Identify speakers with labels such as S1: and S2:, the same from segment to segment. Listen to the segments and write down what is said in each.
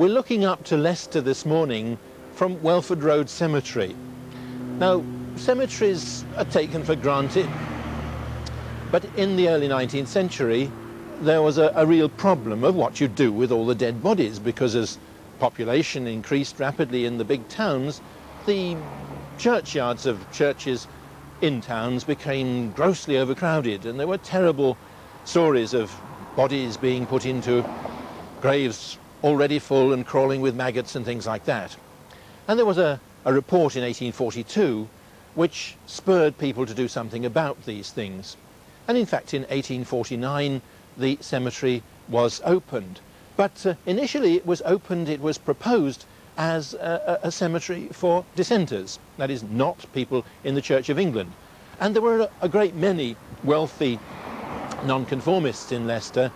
S1: We're looking up to Leicester this morning from Welford Road Cemetery. Now, cemeteries are taken for granted, but in the early 19th century there was a real problem of what you do with all the dead bodies, because as population increased rapidly in the big towns, the churchyards of churches in towns became grossly overcrowded, and there were terrible stories of bodies being put into graves already full and crawling with maggots and things like that. And there was a report in 1842 which spurred people to do something about these things. And in fact in 1849 the cemetery was opened. But initially it was proposed as a cemetery for dissenters, that is, not people in the Church of England. And there were a great many wealthy nonconformists in Leicester,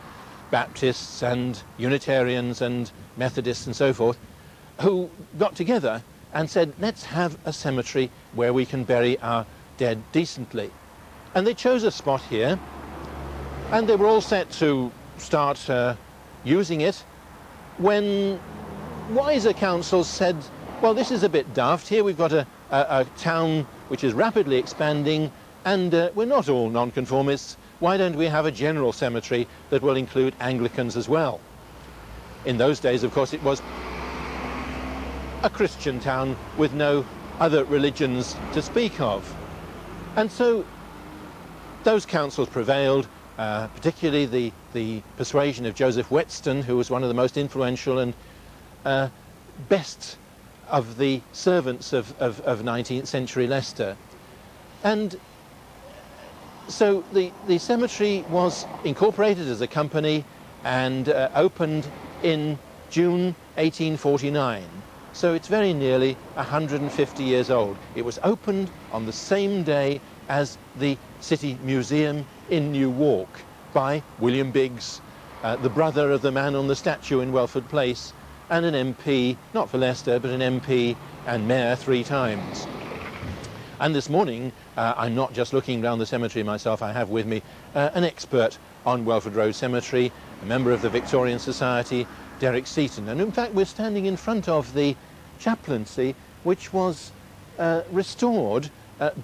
S1: Baptists and Unitarians and Methodists and so forth, who got together and said, let's have a cemetery where we can bury our dead decently. And they chose a spot here, and they were all set to start using it when wiser councils said, well, this is a bit daft. Here we've got a town which is rapidly expanding, and we're not all nonconformists. Why don't we have a general cemetery that will include Anglicans as well? In those days, of course, it was a Christian town with no other religions to speak of. And so those councils prevailed, particularly the persuasion of Joseph Whetstone, who was one of the most influential and best of the servants of 19th century Leicester. And so the cemetery was incorporated as a company and opened in June 1849. So it's very nearly 150 years old. It was opened on the same day as the City Museum in Newark by William Biggs, the brother of the man on the statue in Welford Place, and an MP, not for Leicester, but an MP and mayor 3 times. And this morning, I'm not just looking around the cemetery myself, I have with me an expert on Welford Road Cemetery, a member of the Victorian Society, Derek Seaton. And in fact, we're standing in front of the chaplaincy, which was restored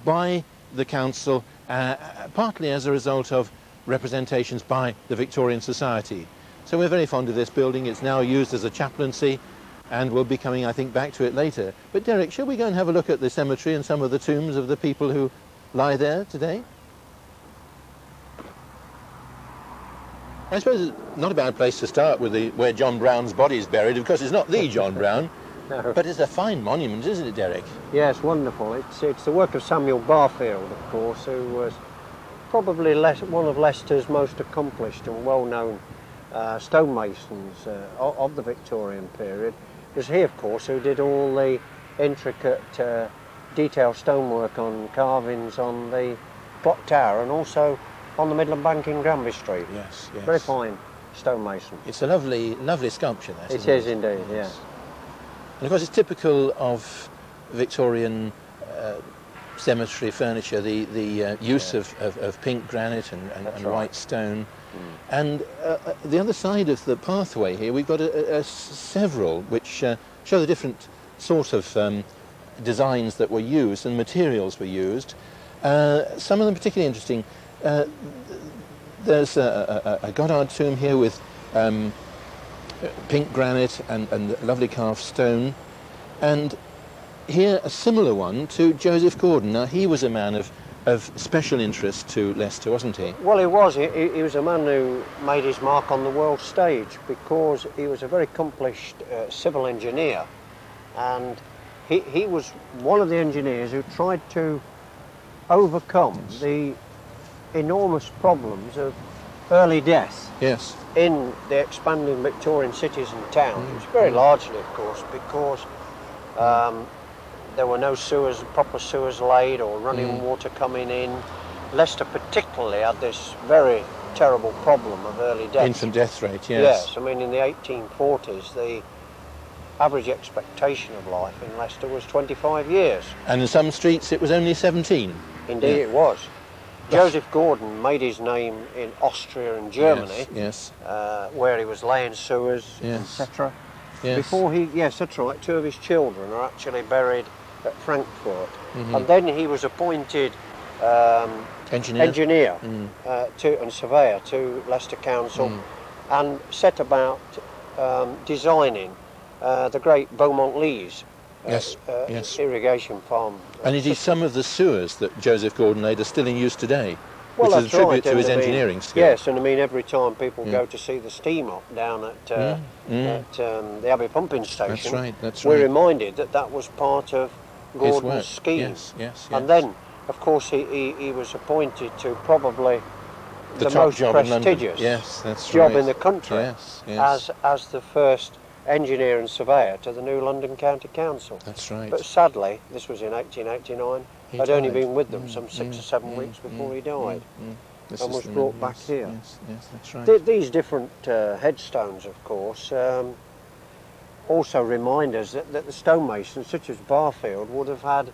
S1: by the council, partly as a result of representations by the Victorian Society. So we're very fond of this building. It's now used as a chaplaincy, and we'll be coming, I think, back to it later. But Derek, shall we go and have a look at the cemetery and some of the tombs of the people who lie there today? I suppose it's not a bad place to start with where John Brown's body is buried. Of course, it's not the John Brown, no. But it's a fine monument, isn't it, Derek?
S2: Yes, wonderful. It's the work of Samuel Barfield, of course, who was probably one of Leicester's most accomplished and well-known stonemasons of the Victorian period. It was he, of course, who did all the intricate detailed stonework on carvings on the clock tower and also on the Midland Bank in Granby Street.
S1: Yes, yes.
S2: Very fine stonemason.
S1: It's a lovely, lovely sculpture, that.
S2: It is indeed, yes.
S1: And of course, it's typical of Victorian cemetery furniture, the use of pink granite and white stone. And the other side of the pathway here, we've got several which show the different sort of designs that were used and materials were used. Some of them particularly interesting. There's a Goddard tomb here with pink granite and lovely carved stone, and here a similar one to Joseph Gordon. Now he was a man of special interest to Leicester, wasn't he?
S2: Well, he was. He was a man who made his mark on the world stage because he was a very accomplished civil engineer, and he was one of the engineers who tried to overcome the enormous problems of early death in the expanding Victorian cities and towns, very largely, of course, because there were no sewers, proper sewers laid or running water coming in. Leicester particularly had this very terrible problem of early death.
S1: Infant death rate, yes.
S2: Yes, I mean in the 1840s the average expectation of life in Leicester was 25 years.
S1: And in some streets it was only 17.
S2: Indeed it was. Joseph Gordon made his name in Austria and Germany,
S1: yes.
S2: where he was laying sewers, etc.
S1: yes.
S2: Before he, yes, that's right, 2 of his children are actually buried at Frankfurt.
S1: Mm-hmm.
S2: And then he was appointed engineer and surveyor to Leicester Council and set about designing the great Beaumont Leys
S1: yes.
S2: irrigation farm.
S1: And indeed some of the sewers that Joseph Gordon laid are still in use today,
S2: Well,
S1: which is a
S2: that's
S1: tribute
S2: right,
S1: to his
S2: and I mean,
S1: engineering skill.
S2: Yes, and I mean every time people go to see the steam up down at the Abbey Pumping Station,
S1: that's
S2: we're
S1: right.
S2: reminded that that was part of Gordon's scheme.
S1: Yes, yes, yes.
S2: And then, of course, he was appointed to probably the
S1: top
S2: most
S1: job in London.
S2: prestigious
S1: Yes, that's
S2: job
S1: right.
S2: in the country,
S1: yes, yes.
S2: as the first engineer and surveyor to the new London County Council.
S1: That's right.
S2: But sadly, this was in 1889.
S1: He
S2: I'd only
S1: died.
S2: been with them some 6 or 7 weeks before he died,
S1: This
S2: and
S1: is
S2: was
S1: the
S2: brought
S1: name,
S2: back
S1: yes,
S2: here.
S1: Yes, yes, that's right.
S2: These different headstones, of course, also remind us that the stonemasons, such as Barfield, would have had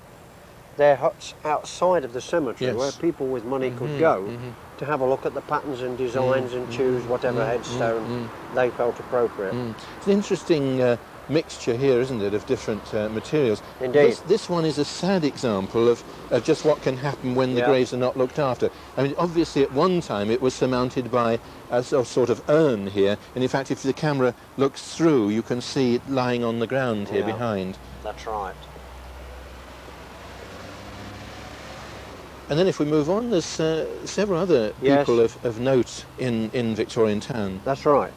S2: their huts outside of the cemetery,
S1: Yes.
S2: where people with money could go to have a look at the patterns and designs and choose whatever headstone they felt appropriate.
S1: It's an interesting mixture here, isn't it, of different materials.
S2: Indeed.
S1: This one is a sad example of just what can happen when the graves are not looked after. I mean, obviously at one time it was surmounted by a sort of urn here, and in fact if the camera looks through you can see it lying on the ground here behind.
S2: That's right.
S1: And then if we move on, there's several other people of note in Victorian town.
S2: That's right.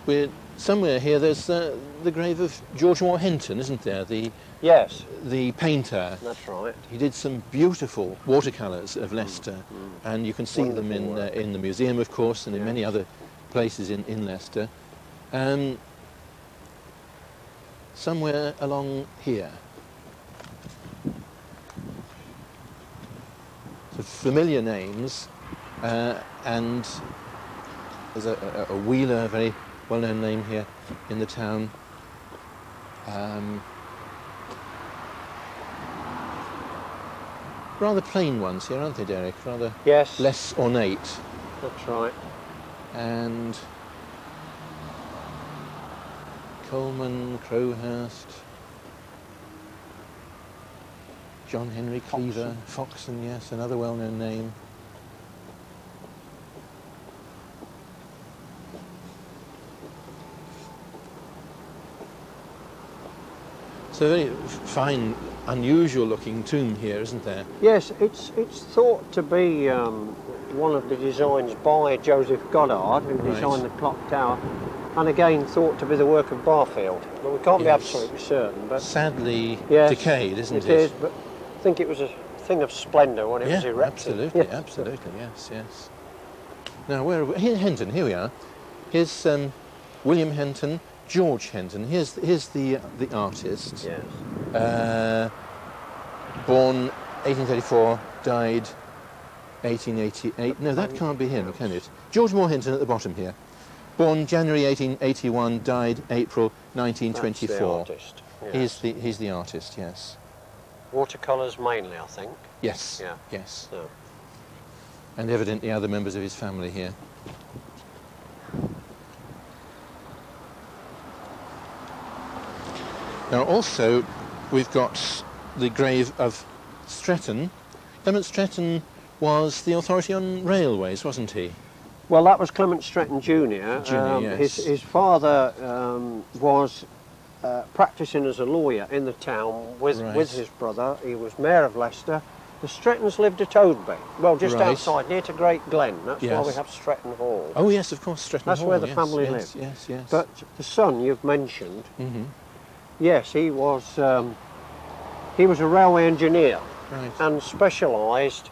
S1: We're somewhere here, there's the grave of George Moore Henton, isn't there? The painter.
S2: That's right.
S1: He did some beautiful watercolours of Leicester, and you can see them in the museum, of course, and in many other places in Leicester. Somewhere along here. So familiar names, and there's a Wheeler, a very well-known name here in the town. Rather plain ones here, aren't they, Derek? Rather less ornate.
S2: That's right.
S1: And Coleman, Crowhurst, John Henry Cleaver, Foxon, yes, another well-known name. So a very fine, unusual-looking tomb here, isn't there?
S2: Yes, it's thought to be one of the designs by Joseph Goddard, who designed the clock tower, and again thought to be the work of Barfield. But we can't be absolutely certain. But
S1: sadly decayed, isn't it?
S2: It is, but I think it was a thing of splendour when it was erected.
S1: Absolutely, absolutely, yes, yes. Now, where are we? Here, Henton, here we are. Here's William Henton, George Henton. Here's the artist.
S2: Yes.
S1: Born 1834, died 1888. No, that can't be him, can it? George Moore Henton at the bottom here. Born January 1881, died April 1924.
S2: That's the artist. Yes.
S1: He's the artist, yes.
S2: Watercolours mainly, I think.
S1: Yes.
S2: Yeah.
S1: Yes.
S2: Yeah.
S1: And evidently other members of his family here. Now also we've got the grave of Stretton. Clement Stretton was the authority on railways, wasn't he?
S2: Well, that was Clement Stretton Jr.
S1: Yes.
S2: His father was practising as a lawyer in the town with his brother. He was mayor of Leicester. The Strettons lived at Oadby, well, just outside, near to Great Glen. That's why we have Stretton Hall.
S1: Oh yes, of course, Stretton Hall.
S2: That's where the family lived.
S1: Yes, yes.
S2: But the son you've mentioned, yes, he was a railway engineer and specialised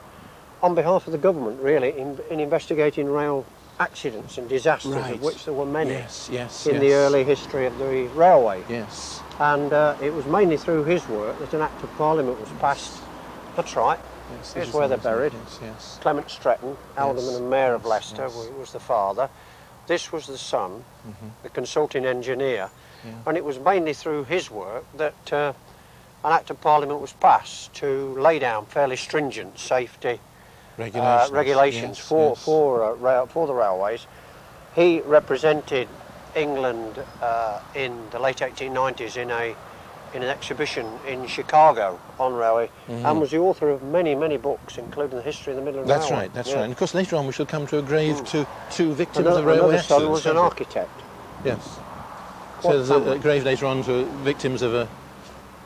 S2: on behalf of the government, really, in investigating rail accidents and disasters, of which there were many in the early history of the railway.
S1: Yes.
S2: And it was mainly through his work that an Act of Parliament was passed. That's right.
S1: Yes,
S2: here's where they're buried.
S1: Yes, yes.
S2: Clement Stretton, Alderman and Mayor of Leicester, was the father. This was the son, the consulting engineer. And it was mainly through his work that an Act of Parliament was passed to lay down fairly stringent safety regulations
S1: yes,
S2: for
S1: yes.
S2: for the railways. He represented England in the late 1890s in an exhibition in Chicago on railway, and was the author of many books, including the history of the Midland
S1: That's
S2: Railway.
S1: right, that's right. And of course later on we shall come to a grave to two victims of railway
S2: Another
S1: accidents.
S2: son was an architect.
S1: Yes.
S2: Quite
S1: So there's a
S2: family.
S1: grave later on to victims of a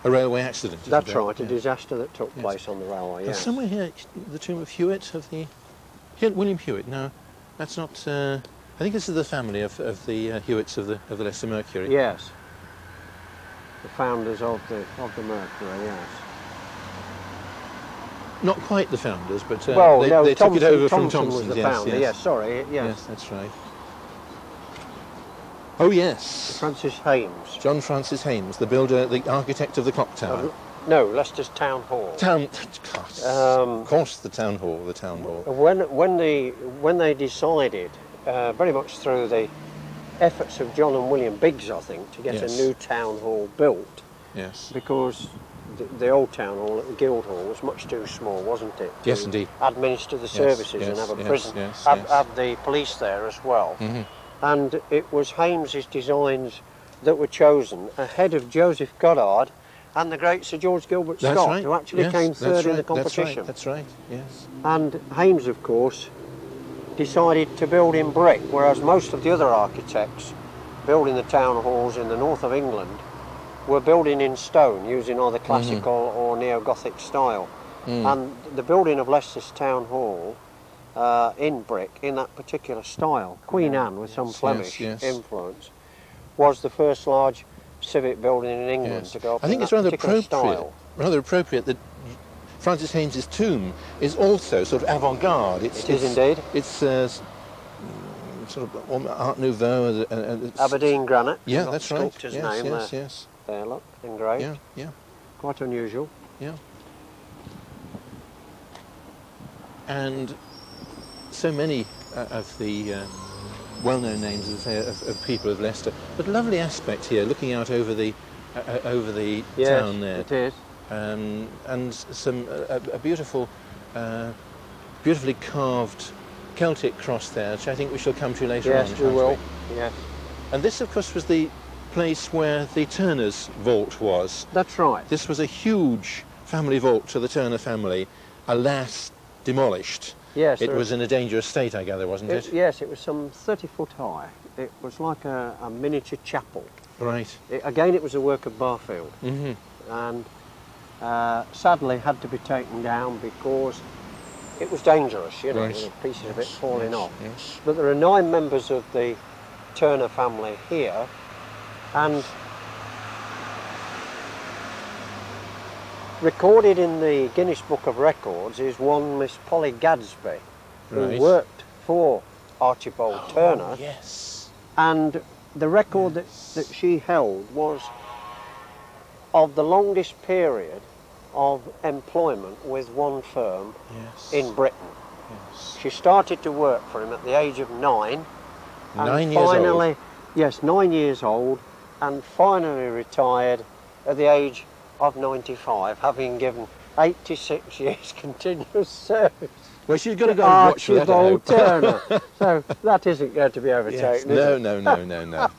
S1: railway accident. isn't
S2: That's
S1: there?
S2: right, a
S1: Yeah.
S2: disaster that took
S1: Yes.
S2: place on the railway.
S1: There's
S2: Yes.
S1: somewhere here the tomb of Hewitt of the William Hewitt. No, that's not. I think this is the family of the Hewitts of the Leicester Mercury.
S2: Yes. The founders of the Mercury. Yes.
S1: Not quite the founders, but
S2: Well, no,
S1: they took it over from
S2: Thomson
S1: Thomson.
S2: was the founder. Yes. Sorry. Yes.
S1: Yes, that's right. Oh yes,
S2: Francis Hames.
S1: John Francis Hames, the builder, the architect of the clock tower.
S2: No, Leicester's Town Hall.
S1: Of course, the town hall.
S2: When they decided, very much through the efforts of John and William Biggs, I think, to get
S1: Yes.
S2: a new town hall built,
S1: Yes.
S2: because the old town hall at the Guildhall was much too small, wasn't it? To
S1: Yes, indeed.
S2: administer the services and
S1: yes,
S2: have a
S1: yes,
S2: prison,
S1: yes,
S2: have,
S1: yes.
S2: have the police there as well.
S1: Mm-hmm.
S2: And it was Hames's designs that were chosen ahead of Joseph Goddard and the great Sir George Gilbert
S1: That's
S2: Scott,
S1: right.
S2: who actually
S1: Yes,
S2: came
S1: that's
S2: third in the
S1: right,
S2: competition.
S1: That's right. Yes.
S2: And Hames, of course, decided to build in brick, whereas most of the other architects building the town halls in the north of England were building in stone, using either classical or neo-Gothic style. And the building of Leicester's Town Hall in brick, in that particular style, Queen Anne with some Flemish
S1: yes.
S2: influence, was the first large civic building in England
S1: Yes.
S2: to go up
S1: I think
S2: in
S1: it's
S2: that
S1: rather
S2: particular
S1: appropriate.
S2: style.
S1: Rather appropriate that Francis Hames's tomb is also sort of avant-garde.
S2: It is indeed.
S1: It's sort of Art Nouveau.
S2: Aberdeen granite.
S1: Yeah,
S2: You've got
S1: that's
S2: the
S1: right.
S2: sculptor's
S1: Yes,
S2: name
S1: yes,
S2: there.
S1: yes.
S2: There, look, engraved.
S1: Yeah, yeah,
S2: Quite unusual.
S1: yeah. And so many of the well-known names, as I say, of people of Leicester. But lovely aspect here, looking out over the
S2: Yes,
S1: town there.
S2: it is.
S1: And some a beautiful, beautifully carved Celtic cross there, which I think we shall come to later on.
S2: Yes, we
S1: shan't
S2: will. Yes.
S1: And this, of course, was the place where the Turner's vault was.
S2: That's right.
S1: This was a huge family vault to the Turner family, alas, demolished.
S2: Yes.
S1: It was in a dangerous state, I gather, wasn't it?
S2: Yes, it was some 30 foot high. It was like a miniature chapel.
S1: Right.
S2: Again, it was a work of Barfield.
S1: Mm-hmm.
S2: And sadly had to be taken down because it was dangerous, you know,
S1: Right.
S2: with pieces of it falling off.
S1: Yes.
S2: But there are 9 members of the Turner family here, and recorded in the Guinness Book of Records is one Miss Polly Gadsby, who
S1: Right.
S2: worked for Archibald Turner,
S1: Yes.
S2: and the record that she held was of the longest period of employment with one firm
S1: Yes.
S2: in Britain.
S1: Yes.
S2: She started to work for him at the age of 9. And
S1: 9 years
S2: finally,
S1: old.
S2: yes, 9 years old, and finally retired at the age of 95, having given 86 years continuous service.
S1: Well, she's got to go and watch for that, I
S2: Archibald
S1: hope.
S2: Turner. So that isn't going to be overtaken,
S1: Yes.
S2: is
S1: No,
S2: it?
S1: no.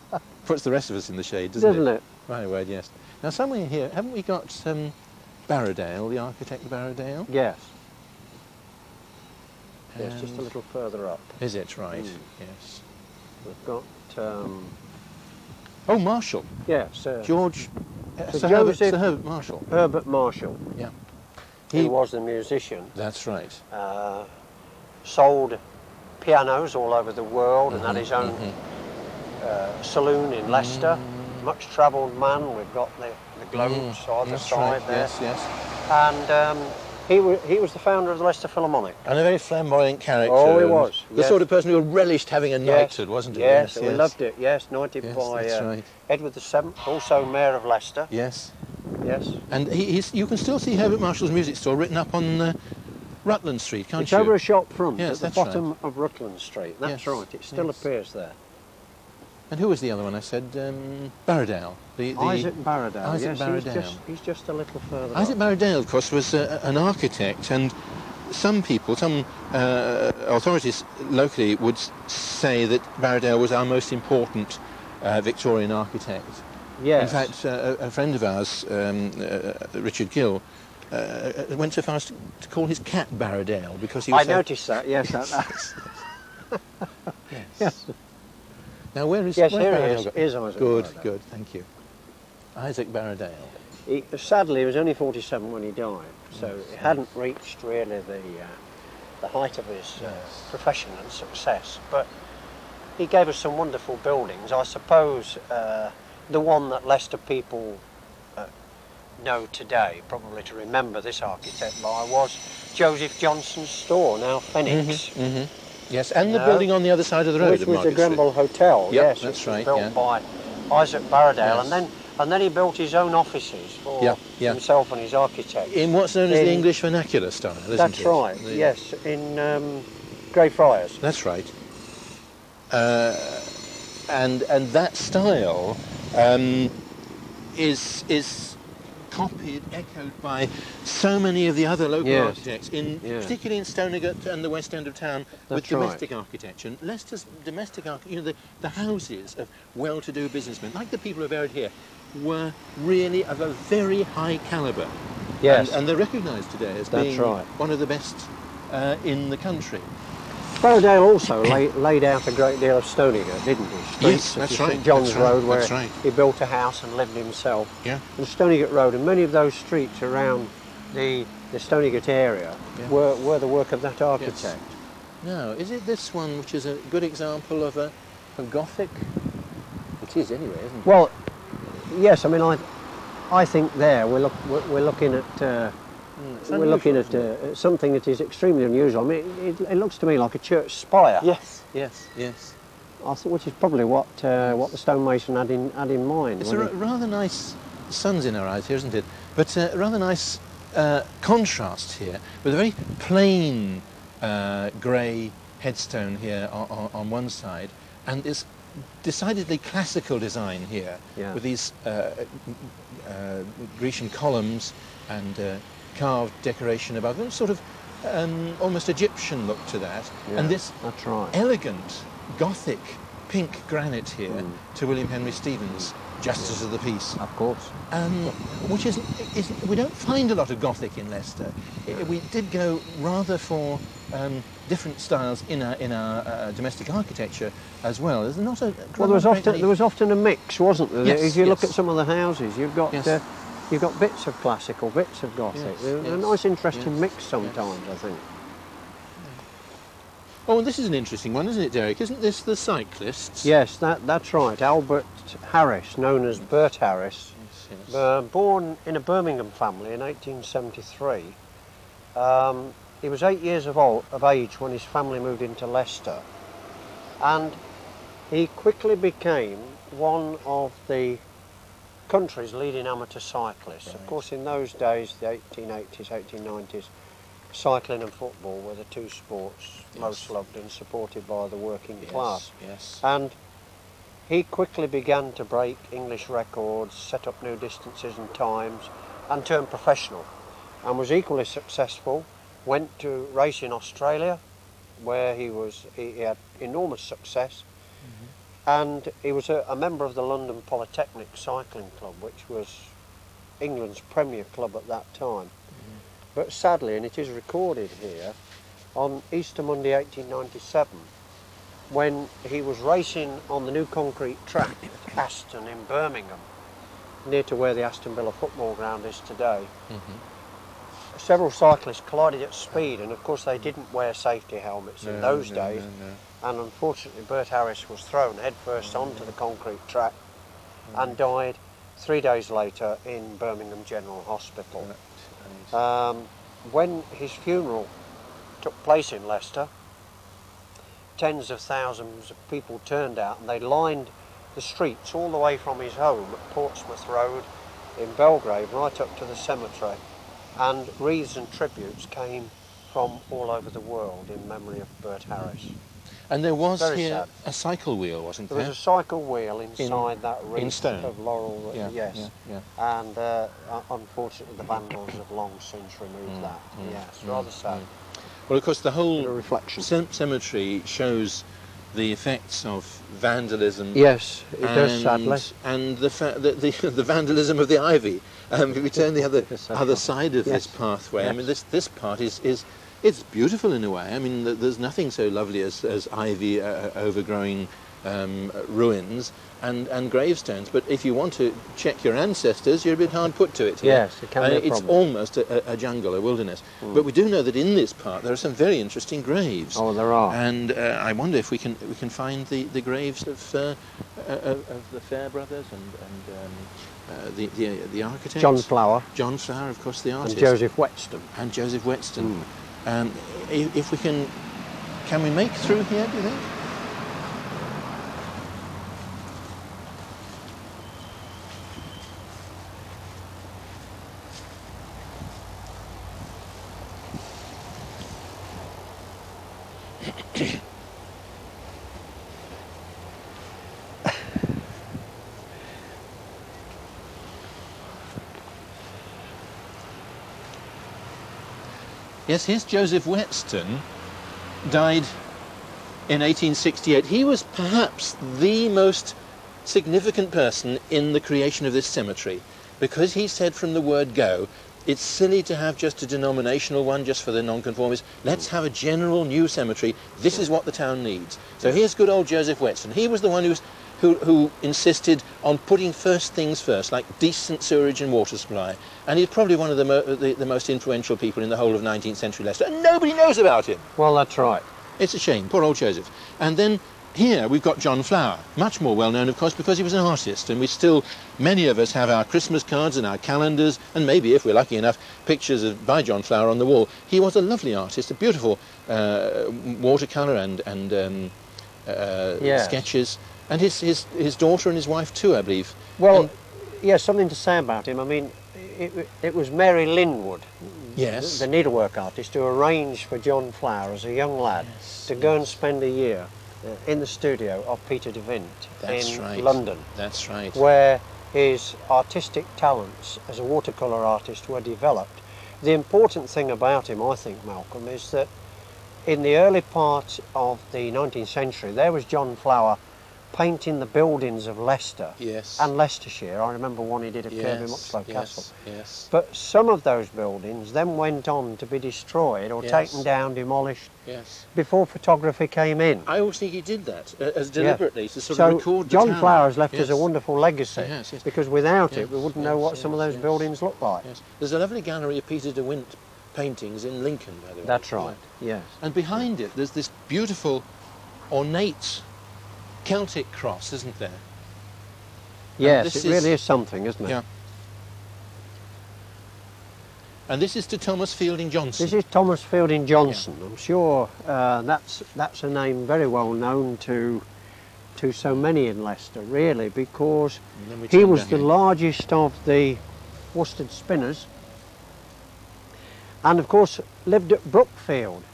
S1: Puts the rest of us in the shade, doesn't
S2: Doesn't it?
S1: My word, yes. Now, somewhere here, haven't we got Barradale, the architect Barradale?
S2: Yes. Yes, just a
S1: And-
S2: little further up.
S1: Is it? Right, yes.
S2: We've got,
S1: Oh, Marshall.
S2: yes,
S1: George...
S2: Sir
S1: Sir Herbert,
S2: Joseph-
S1: Sir Herbert Marshall.
S2: Herbert Marshall,
S1: Yeah.
S2: who was the musician,
S1: That's right.
S2: sold pianos all over the world and had his own saloon in Leicester. Much travelled man. We've got the globes either
S1: That's
S2: side
S1: right.
S2: there.
S1: Yes, yes.
S2: And he was the founder of the Leicester Philharmonic.
S1: And a very flamboyant character.
S2: Oh, he
S1: and
S2: was,
S1: The
S2: yes.
S1: sort of person who relished having a knighthood, wasn't he?
S2: Yes, we loved it. Yes, knighted
S1: Yes,
S2: by
S1: that's right.
S2: Edward VII, also Mayor of Leicester.
S1: Yes.
S2: Yes.
S1: And you can still see Herbert Marshall's music store written up on Rutland Street, can't
S2: It's
S1: you?
S2: over a shop front
S1: Yes,
S2: at the
S1: that's
S2: bottom of Rutland Street. That's
S1: Yes,
S2: right. It still
S1: yes.
S2: appears there.
S1: And who was the other one I said? Barradale.
S2: Isaac Barradale.
S1: Isaac
S2: Yes,
S1: Barradale.
S2: He's just a little further
S1: Isaac
S2: up.
S1: Barradale, of course, was an architect, and some people, some authorities locally would say that Barradale was our most important Victorian architect.
S2: Yes.
S1: In fact, a friend of ours, Richard Gill, went so far as to call his cat Barradale because he was
S2: noticed that, yes.
S1: Yes.
S2: Yes.
S1: Now, where is
S2: Yes,
S1: where's
S2: here he
S1: Barradale
S2: is.
S1: got-
S2: Here's Isaac
S1: Good,
S2: Barradale.
S1: good, thank you. Isaac Barradale.
S2: Sadly, he was only 47 when he died, so he hadn't reached really the height of his profession and success. But he gave us some wonderful buildings. I suppose the one that Leicester people know today, probably to remember this architect by, was Joseph Johnson's store, now Phoenix.
S1: Yes, and the building on the other side of the road.
S2: Which
S1: of
S2: was the
S1: Market Street.
S2: Grenville Hotel,
S1: Yep,
S2: yes,
S1: that's
S2: which
S1: right,
S2: was built by Isaac Barradale,
S1: Yes.
S2: and then he built his own offices for himself and his architects.
S1: In what's known as the English vernacular style, isn't it?
S2: That's right, yes, in Greyfriars.
S1: That's right. And that style is copied, echoed by so many of the other local architects, particularly in Stoneygut and the west end of town, with domestic architecture. And Leicester's domestic architecture, the houses of well-to-do businessmen, like the who are buried here, were really of a very high calibre.
S2: Yes.
S1: And they're recognised today as being one of the best in the country.
S2: Barradale also laid out a great deal of Stoneygut, didn't he? Streets
S1: Yes, that's
S2: such as
S1: right.
S2: St John's Road, where
S1: That's right.
S2: he built a house and lived himself.
S1: Yeah.
S2: And Stoneygut Road, and many of those streets around the Stoneygut area were the work of that architect.
S1: Yes. Now, is it this one which is a good example of a Gothic? It is anyway, isn't it?
S2: Well, yes. I mean, I think there we're looking at something that is extremely unusual. I mean, it looks to me like a church spire.
S1: Yes, yes, yes.
S2: I thought, which is probably what the stonemason had in mind.
S1: It's a rather nice, the sun's in our eyes here, isn't it? But a rather nice contrast here with a very plain grey headstone here on one side, and this decidedly classical design here with these Grecian columns and carved decoration above them, sort of almost Egyptian look to that, and this elegant Gothic pink granite here to William Henry Stevens, Justice of the Peace.
S2: Of course.
S1: Which is we don't find a lot of Gothic in Leicester. We did go rather for different styles in our domestic architecture as well. There's not a
S2: well. There was often a mix, wasn't there?
S1: Yes,
S2: if you look at some of the houses, you've got bits of classical, bits of Gothic. A nice, interesting mix sometimes, I think.
S1: Oh, and this is an interesting one, isn't it, Derek? Isn't this the cyclists?
S2: Yes, that's right. Albert Harris, known as Bert Harris, born in a Birmingham family in 1873. He was 8 years of age when his family moved into Leicester, and he quickly became one of the country's leading amateur cyclists. Right. Of course, in those days, the 1880s, 1890s, cycling and football were the two sports most loved and supported by the working class.
S1: Yes.
S2: And he quickly began to break English records, set up new distances and times, and turned professional, and was equally successful. Went to race in Australia, where he had enormous success. And he was a member of the London Polytechnic Cycling Club, which was England's premier club at that time. But sadly, and it is recorded here, on Easter Monday 1897, when he was racing on the new concrete track at Aston in Birmingham, near to where the Aston Villa football ground is today, several cyclists collided at speed, and of course they didn't wear safety helmets in those days. And unfortunately Bert Harris was thrown headfirst onto the concrete track and died 3 days later in Birmingham General Hospital. When his funeral took place in Leicester, tens of thousands of people turned out, and they lined the streets all the way from his home at Portsmouth Road in Belgrave right up to the cemetery, and wreaths and tributes came from all over the world in memory of Bert Harris.
S1: And there was here a cycle wheel, wasn't there?
S2: There was a cycle wheel inside that wreath
S1: in stone
S2: of laurel.
S1: Yeah.
S2: And unfortunately the vandals have long since removed that. Yes, rather sad.
S1: Well, of course, the whole
S2: reflection.
S1: cemetery shows the effects of vandalism.
S2: Yes, it does, sadly.
S1: And the vandalism of the ivy. If we turn the other side of this pathway, I mean, this part is it's beautiful in a way. I mean, there's nothing so lovely as ivy overgrowing ruins and gravestones. But if you want to check your ancestors, you're a bit hard put to it here.
S2: Yes, it can be a problem.
S1: It's almost a jungle, a wilderness. But we do know that in this part there are some very interesting graves.
S2: Oh, there are.
S1: And I wonder if we can find the graves of the Fair brothers and the architect.
S2: John Flower.
S1: John Flower, of course, the artist.
S2: And Joseph Whetstone.
S1: And Joseph Whetstone. If we can we make through here, do you think? Yes, here's Joseph Whetstone, died in 1868. He was perhaps the most significant person in the creation of this cemetery, because he said from the word go, it's silly to have just a denominational one just for the nonconformists. Let's have a general new cemetery. This is what the town needs. So here's good old Joseph Whetstone. He was the one who insisted on putting first things first, like decent sewerage and water supply. And he's probably one of the most influential people in the whole of 19th century Leicester, and nobody knows about him.
S2: Well, that's right.
S1: It's a shame, poor old Joseph. And then here we've got John Flower, much more well known, of course, because he was an artist, and many of us have our Christmas cards and our calendars, and maybe, if we're lucky enough, pictures by John Flower on the wall. He was a lovely artist, a beautiful watercolour and sketches. And his daughter and his wife too, I believe.
S2: Well, yes, something to say about him. I mean, it was Mary Linwood,
S1: yes,
S2: the needlework artist, who arranged for John Flower as a young lad to go and spend a year in the studio of Peter de Vint in London.
S1: That's right.
S2: Where his artistic talents as a watercolour artist were developed. The important thing about him, I think, Malcolm, is that in the early part of the 19th century, there was John Flower painting the buildings of Leicester and Leicestershire. I remember one he did at Kirby Muxloe Castle.
S1: Yes.
S2: But some of those buildings then went on to be destroyed or taken down, demolished, before photography came in.
S1: I always think he did that as deliberately to sort of record the
S2: John
S1: town.
S2: Flower's left us a wonderful legacy, because without it we wouldn't know what some of those buildings look like.
S1: There's a lovely gallery of Peter de Vint paintings in Lincoln, by the way.
S2: That's right, yes.
S1: And behind it there's this beautiful, ornate Celtic cross, isn't there?
S2: Yes, it really is something, isn't it?
S1: Yeah. And this is to Thomas Fielding Johnson.
S2: This is Thomas Fielding Johnson. I'm sure that's a name very well known to so many in Leicester, really, because he was the largest of the worsted spinners, and of course lived at Brookfield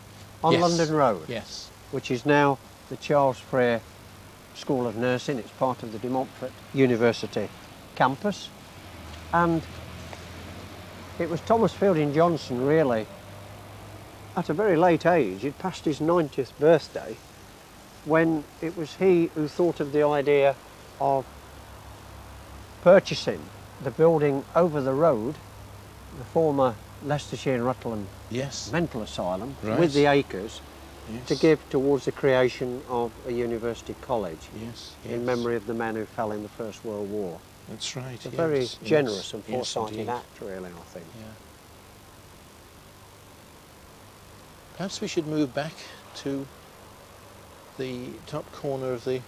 S2: on London Road, which is now the Charles Frere School of Nursing. It's part of the De Montfort University campus, and it was Thomas Fielding Johnson, really, at a very late age, he'd passed his 90th birthday, when it was he who thought of the idea of purchasing the building over the road, the former Leicestershire and Rutland mental asylum, with the acres, to give towards the creation of a university college in memory of the men who fell in the First World War.
S1: That's right.
S2: It's a very generous and foresighted act, really, I think.
S1: Yeah. Perhaps we should move back to the top corner of the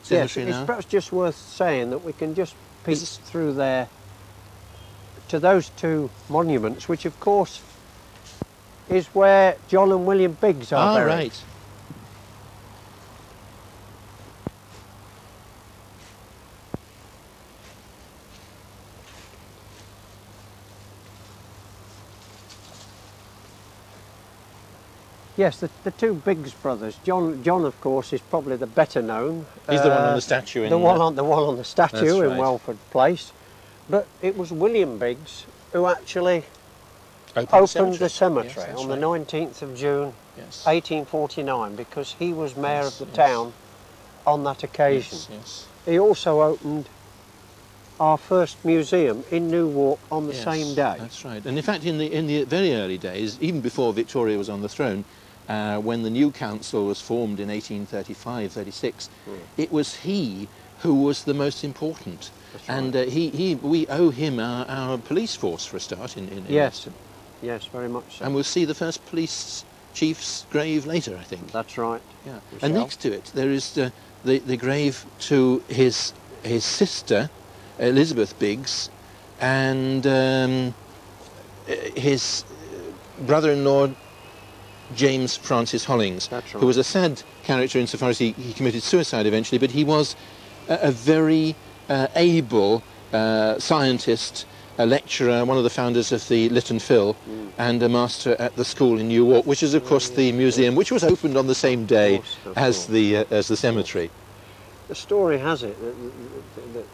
S1: cemetery now.
S2: It's perhaps just worth saying that we can just peek through there to those two monuments, which of course is where John and William Biggs are buried.
S1: Right.
S2: Yes, the two Biggs brothers. John, of course, is probably the better known.
S1: He's the one on the statue in
S2: the one on the statue in
S1: right.
S2: Welford Place. But it was William Biggs who actually opened the cemetery
S1: Yes,
S2: on the
S1: right.
S2: 19th of June,
S1: Yes.
S2: 1849, because he was mayor
S1: Yes,
S2: of the
S1: yes.
S2: town on that occasion.
S1: Yes, yes.
S2: He also opened our first museum in Newark on the
S1: Yes,
S2: same day.
S1: that's right. And in fact, in the very early days, even before Victoria was on the throne, when the new council was formed in 1835-36, it was he who was the most important.
S2: That's
S1: And
S2: right.
S1: we owe him our police force for a start in
S2: Yes,
S1: Leicester.
S2: yes, very much so.
S1: And we'll see the first police chief's grave later, I think.
S2: That's right.
S1: Yeah.
S2: We
S1: And
S2: shall.
S1: next to it, there is the grave to his sister, Elizabeth Biggs, and his brother-in-law, James Francis Hollings,
S2: That's right.
S1: who was a sad character insofar as he committed suicide eventually, but he was a very able scientist, a lecturer, one of the founders of the Lytton Phil, and a master at the school in Newark, which is of course the museum, which was opened on the same day
S2: Of
S1: as
S2: course.
S1: the cemetery.
S2: The story has it that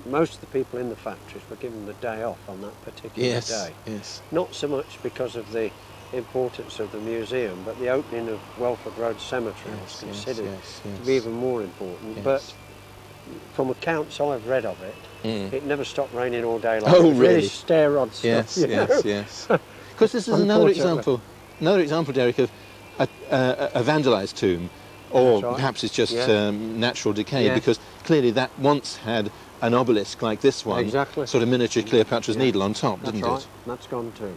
S2: most of the people in the factories were given the day off on that particular
S1: Yes,
S2: day.
S1: yes.
S2: Not so much because of the importance of the museum, but the opening of Welford Road Cemetery was considered to be even more important.
S1: Yes.
S2: But from accounts I've read of it, it never stopped raining all day long.
S1: Oh,
S2: It was
S1: really?
S2: really stare-on stuff.
S1: Yes,
S2: you know?
S1: yes. Because this is another
S2: Unfortunately.
S1: example, Derek, of a vandalised tomb, or
S2: That's right.
S1: perhaps it's just
S2: Yeah.
S1: natural decay,
S2: Yes.
S1: because clearly that once had an obelisk like this one,
S2: Exactly.
S1: sort of miniature Cleopatra's
S2: Yeah.
S1: needle on top,
S2: That's
S1: didn't
S2: right.
S1: it?
S2: That's gone too.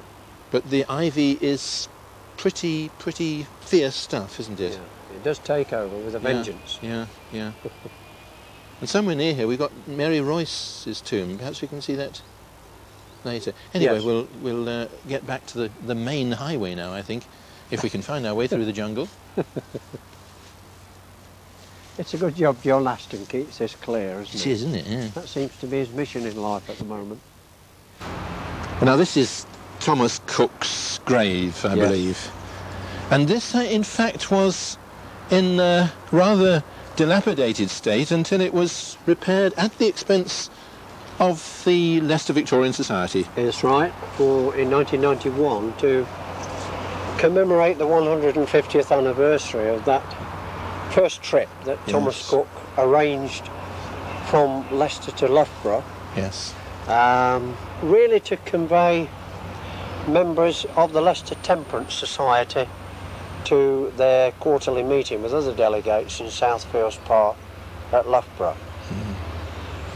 S1: But the ivy is pretty fierce stuff, isn't
S2: Yeah.
S1: it?
S2: It does take over with a vengeance.
S1: Yeah, yeah. And somewhere near here we've got Mary Royce's tomb. Perhaps we can see that later. Anyway,
S2: Yes.
S1: we'll get back to the main highway now, I think, if we can find our way through the jungle.
S2: It's a good job John Aston keeps this clear, isn't
S1: It
S2: it?
S1: is, isn't it? Yeah.
S2: That seems to be his mission in life at the moment.
S1: Now this is Thomas Cook's grave, I
S2: Yes.
S1: believe. And this, in fact, was in a rather dilapidated state until it was repaired at the expense of the Leicester Victorian Society.
S2: That's right. In 1991, to commemorate the 150th anniversary of that first trip that Thomas
S1: Yes.
S2: Cook arranged from Leicester to Loughborough,
S1: Yes.
S2: really to convey members of the Leicester Temperance Society to their quarterly meeting with other delegates in Southfields Park at Loughborough.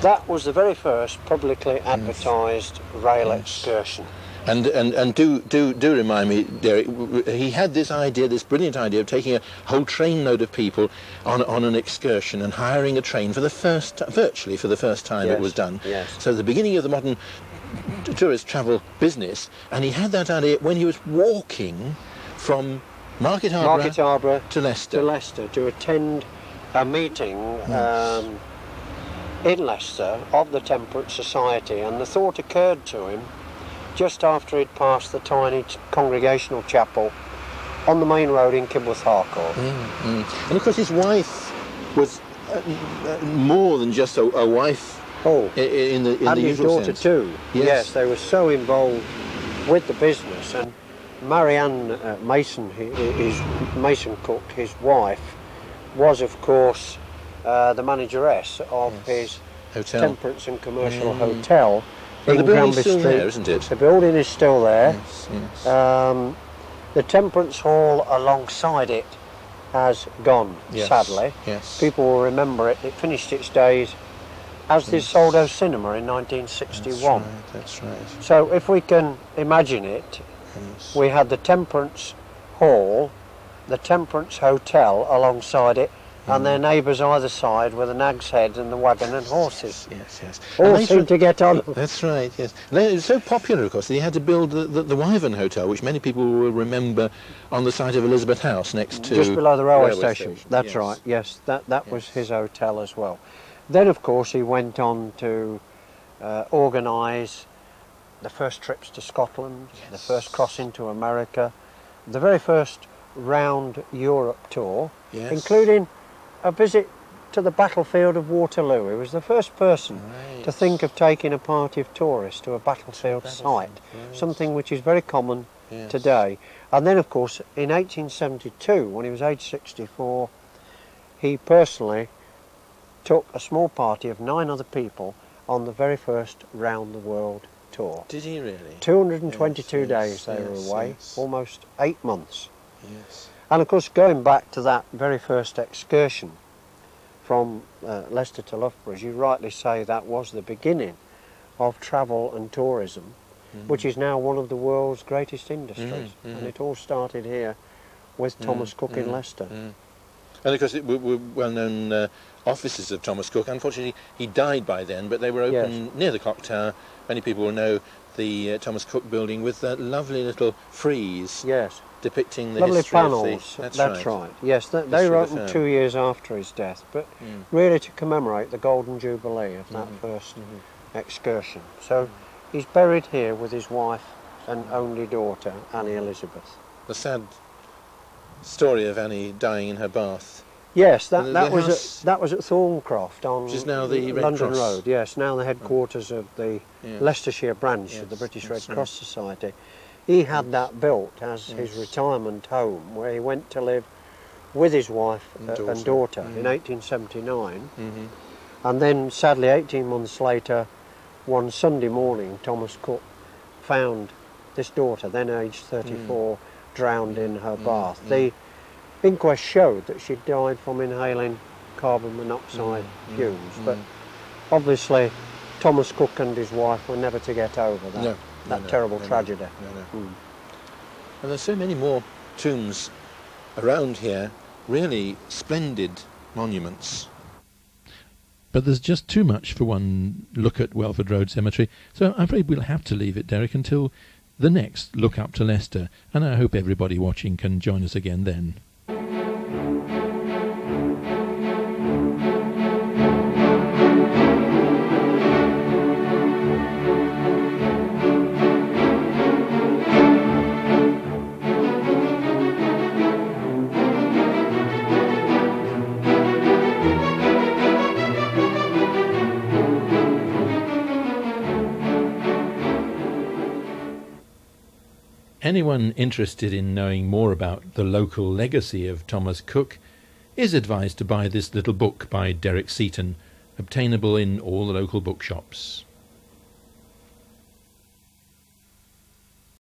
S2: That was the very first publicly advertised rail excursion.
S1: And do remind me, Derek, he had this idea, this brilliant idea of taking a whole trainload of people on an excursion and hiring a train for the virtually for the first time it
S2: Yes,
S1: was done.
S2: yes.
S1: So the beginning of the modern tourist travel business, and he had that idea when he was walking from Market Harborough to Leicester.
S2: To attend a meeting in Leicester of the Temperance Society, and the thought occurred to him just after he'd passed the tiny congregational chapel on the main road in Kibworth Harcourt.
S1: And of course his wife was more than just a wife in the
S2: and his
S1: usual
S2: daughter
S1: sense.
S2: too.
S1: Yes.
S2: They were so involved with the business. And Marianne Mason Cook, his wife, was of course the manageress of his
S1: Hotel.
S2: Temperance and Commercial Hotel
S1: And the
S2: in
S1: building's
S2: Granby
S1: still
S2: Street.
S1: there, isn't it?
S2: The building is still there.
S1: Yes, yes.
S2: The Temperance Hall alongside it has gone,
S1: Yes,
S2: sadly.
S1: yes.
S2: People will remember it. It finished its days as the Soldo Cinema in 1961.
S1: That's right.
S2: So if we can imagine it,
S1: Yes.
S2: we had the Temperance Hall, the Temperance Hotel alongside it, and their neighbours either side were the Nag's Head and the Wagon and Horses.
S1: Yes.
S2: All
S1: And later-
S2: seemed to get on.
S1: That's right, yes. And it was so popular, of course, that he had to build the Wyvern Hotel, which many people will remember on the site of Elizabeth House next to...
S2: Just below the railway station. That's
S1: yes.
S2: right, yes. That was his hotel as well. Then, of course, he went on to organise the first trips to Scotland, the first crossing to America, the very first round Europe tour,
S1: Yes.
S2: including a visit to the battlefield of Waterloo. He was the first person
S1: Right.
S2: to think of taking a party of tourists to a battlefield site,
S1: yes.
S2: something which is very common
S1: Yes.
S2: today. And then, of course, in 1872, when he was age 64, he personally took a small party of 9 other people on the very first round the world tour.
S1: Did he really?
S2: 222
S1: Yes,
S2: days they
S1: yes,
S2: were away,
S1: yes.
S2: almost 8 months.
S1: Yes.
S2: And of course, going back to that very first excursion from Leicester to Loughborough, as you rightly say, that was the beginning of travel and tourism, which is now one of the world's greatest industries. And it all started here with Thomas Cook in Leicester.
S1: And of course, it were well-known offices of Thomas Cook. Unfortunately, he died by then, but they were open near the clock tower. Many people will know the Thomas Cook building with that lovely little frieze depicting the
S2: lovely
S1: history
S2: panels.
S1: of the...
S2: That's right. Yes, they were opened 2 years after his death, but really to commemorate the Golden Jubilee of that first excursion. So he's buried here with his wife and only daughter, Annie Elizabeth.
S1: The sad story of Annie dying in her bath.
S2: Yes, that was at Thorncroft on
S1: which is now the Red
S2: London
S1: Cross.
S2: Road. Yes, now the headquarters of the Leicestershire branch of the British Red Cross Society. He had that built as his retirement home, where he went to live with his wife and daughter in 1879. And then, sadly, 18 months later, one Sunday morning, Thomas Cook found this daughter, then aged 34, drowned in her bath. The inquest showed that she died from inhaling carbon monoxide fumes, but obviously Thomas Cook and his wife were never to get over that terrible tragedy.
S1: And there's so many more tombs around here, really splendid monuments.
S3: But there's just too much for one look at Welford Road Cemetery, so I'm afraid we'll have to leave it, Derek, until the next Look Up to Leicester, and I hope everybody watching can join us again then. Anyone interested in knowing more about the local legacy of Thomas Cook is advised to buy this little book by Derek Seaton, obtainable in all the local bookshops.